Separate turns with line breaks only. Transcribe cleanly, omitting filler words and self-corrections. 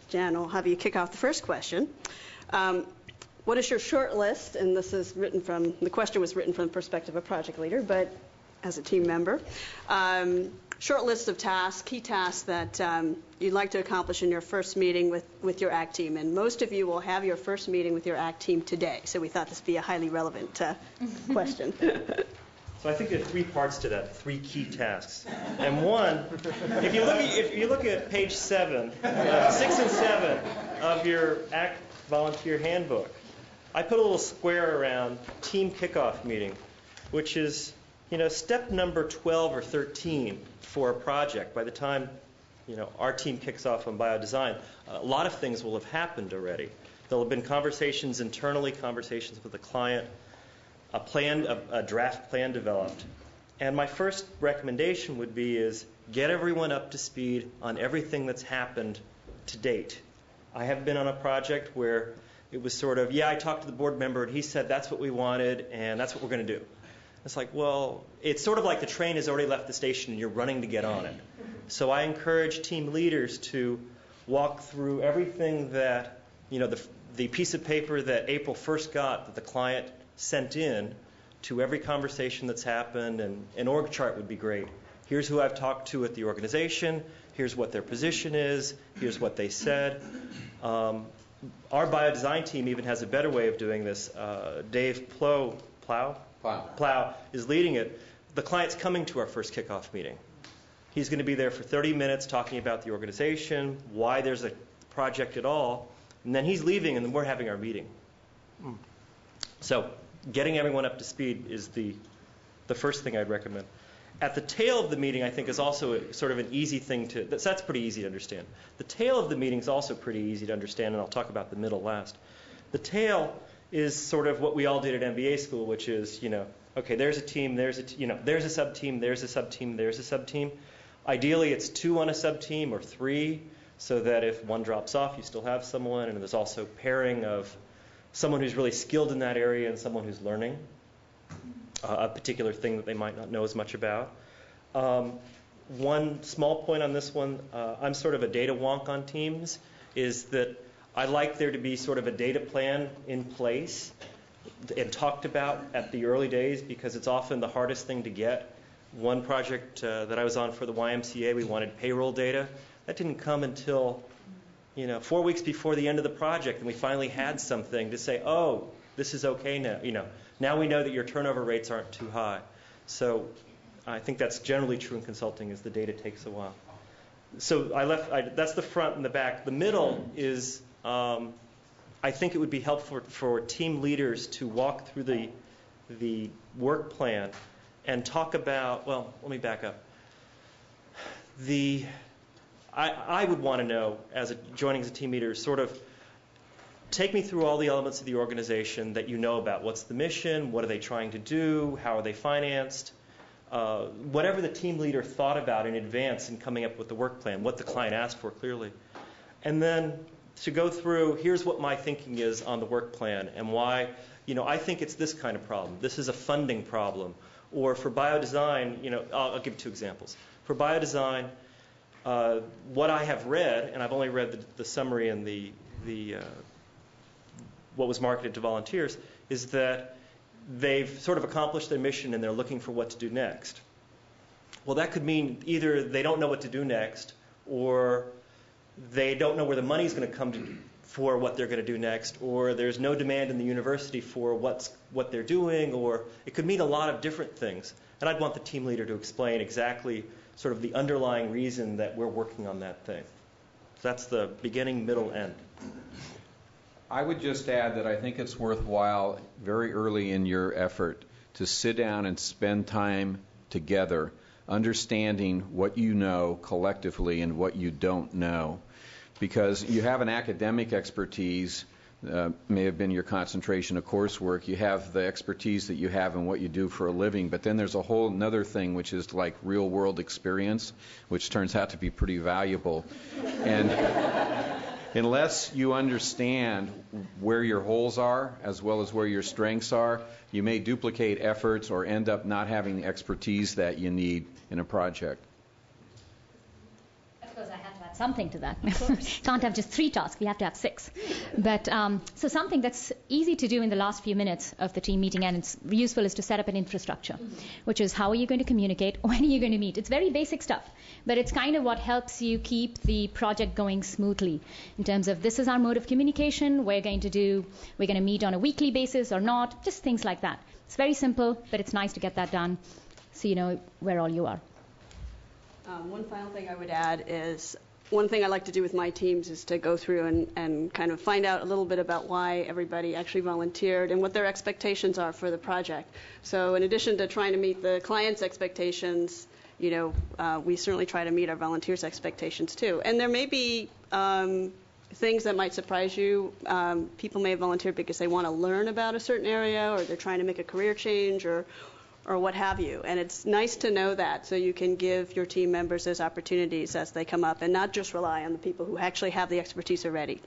Jan, I'll have you kick off the first question. What is your short list? And this is written from, the question was written from the perspective of a project leader, but as a team member. Short list of tasks, key tasks that you'd like to accomplish in your first meeting with your ACT team. And most of you will have your first meeting with your ACT team today. So we thought this would be a highly relevant question.
So I think there are three parts to that, three key tasks. And one, if you look at page 7, 6 and 7 of your ACT volunteer handbook, I put a little square around team kickoff meeting, which is, step number 12 or 13 for a project. By the time, our team kicks off on biodesign, a lot of things will have happened already. There'll have been conversations internally, conversations with the client, a draft plan developed. And my first recommendation would be is get everyone up to speed on everything that's happened to date. I have been on a project where it was sort of, I talked to the board member and he said that's what we wanted and that's what we're going to do. It's like, well, it's sort of like the train has already left the station and you're running to get on it. So I encourage team leaders to walk through everything that, the piece of paper that April first got that the client sent in to every conversation that's happened, and an org chart would be great. Here's who I've talked to at the organization. Here's what their position is. Here's what they said. Our biodesign team even has a better way of doing this. Dave Plow is leading it. The client's coming to our first kickoff meeting. He's going to be there for 30 minutes talking about the organization, why there's a project at all, and then he's leaving and then we're having our meeting. So getting everyone up to speed is the first thing I'd recommend. At the tail of the meeting, I think, is also sort of an easy thing that's pretty easy to understand. The tail of the meeting is also pretty easy to understand, and I'll talk about the middle last. The tail is sort of what we all did at MBA school, which is, okay, there's a team, there's a sub-team, there's a sub-team, there's a sub-team. Ideally, it's 2 on a sub-team or 3, so that if one drops off, you still have someone, and there's also pairing of someone who's really skilled in that area and someone who's learning a particular thing that they might not know as much about. One small point on this one, I'm sort of a data wonk on teams, is that I like there to be sort of a data plan in place and talked about at the early days because it's often the hardest thing to get. One project that I was on for the YMCA, we wanted payroll data. That didn't come until 4 weeks before the end of the project, and we finally had something to say, oh, this is okay now. Now we know that your turnover rates aren't too high. So I think that's generally true in consulting, is the data takes a while. So that's the front and the back. The middle is, I think it would be helpful for team leaders to walk through the work plan and talk about, well, let me back up. I would want to know, joining as a team leader, sort of take me through all the elements of the organization that you know about. What's the mission? What are they trying to do? How are they financed? Whatever the team leader thought about in advance in coming up with the work plan, what the client asked for clearly. And then to go through, here's what my thinking is on the work plan and why, I think it's this kind of problem. This is a funding problem. Or for biodesign, I'll give 2 examples. For biodesign, what I have read, and I've only read the summary and the what was marketed to volunteers, is that they've sort of accomplished their mission and they're looking for what to do next. Well, that could mean either they don't know what to do next, or they don't know where the money's going to come for what they're going to do next, or there's no demand in the university for what they're doing, or it could mean a lot of different things. And I'd want the team leader to explain exactly sort of the underlying reason that we're working on that thing. So that's the beginning, middle, end.
I would just add that I think it's worthwhile very early in your effort to sit down and spend time together understanding what you know collectively and what you don't know. Because you have an academic expertise, may have been your concentration of coursework. You have the expertise that you have in what you do for a living, but then there's a whole another thing which is like real world experience, which turns out to be pretty valuable. And unless you understand where your holes are as well as where your strengths are, you may duplicate efforts or end up not having the expertise that you need in a project.
I suppose I have to add something to that. Can't have just 3 tasks. We have to have 6. But so something that's easy to do in the last few minutes of the team meeting, and it's useful, is to set up an infrastructure, which is how are you going to communicate, when are you going to meet. It's very basic stuff, but it's kind of what helps you keep the project going smoothly in terms of this is our mode of communication, we're going to meet on a weekly basis or not, just things like that. It's very simple, but it's nice to get that done so you know where all you are.
One final thing I would add is one thing I like to do with my teams is to go through and kind of find out a little bit about why everybody actually volunteered and what their expectations are for the project. So in addition to trying to meet the client's expectations, we certainly try to meet our volunteers' expectations too. And there may be things that might surprise you. People may have volunteered because they want to learn about a certain area, or they're trying to make a career change, or what have you. And it's nice to know that, so you can give your team members those opportunities as they come up and not just rely on the people who actually have the expertise already.